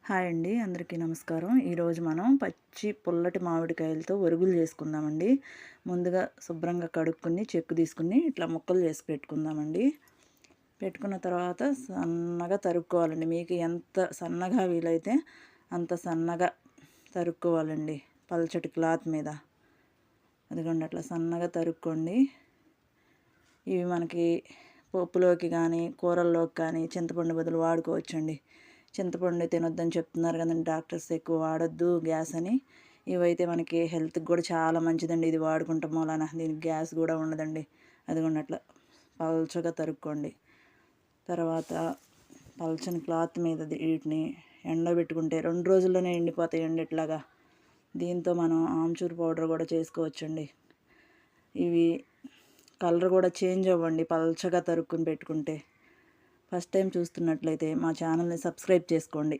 Hi అండి, అందరికీ నమస్కారం. ఈరోజు మనం పచ్చి పుల్లటి మామిడికాయలతో ఒరుగులు చేసుకుందామండి. ముందుగా శుభ్రంగా కడుక్కొని చెక్కు తీసుకుని ఇట్లా ముక్కలు చేసి పెట్టుకుందామండి. పెట్టుకున్న తర్వాత సన్నగా తరుక్కోవాలండి. మీకు ఎంత సన్నగా వీలైతే అంత సన్నగా తరుక్కోవాలండి, పల్చటి క్లాత్ మీద. అదిగోండి అట్లా సన్నగా తరుక్కోండి. ఇవి మనకి పప్పులోకి కానీ కూరల్లోకి కానీ చింతపండు బదులు వాడుకోవచ్చండి. చింతపండు తినొద్దని చెప్తున్నారు కదండి డాక్టర్స్, ఎక్కువ వాడొద్దు గ్యాస్ అని. ఇవైతే మనకి హెల్త్కి కూడా చాలా మంచిదండి. ఇది వాడుకుంటాం మూలాన దీనికి గ్యాస్ కూడా ఉండదండి. అదిగోండి అట్లా పల్చగా తరుక్కోండి. తర్వాత పల్చని క్లాత్ మీద వీటిని ఎండబెట్టుకుంటే 2 రోజుల్లోనే ఎండిపోతాయండి ఇట్లాగా. దీంతో మనం ఆమ్చూర్ పౌడర్ కూడా చేసుకోవచ్చండి. ఇవి కలర్ కూడా చేంజ్ అవ్వండి పల్చగా తరుక్కుని పెట్టుకుంటే. ఫస్ట్ టైం చూస్తున్నట్లయితే మా ఛానల్ని సబ్స్క్రైబ్ చేసుకోండి.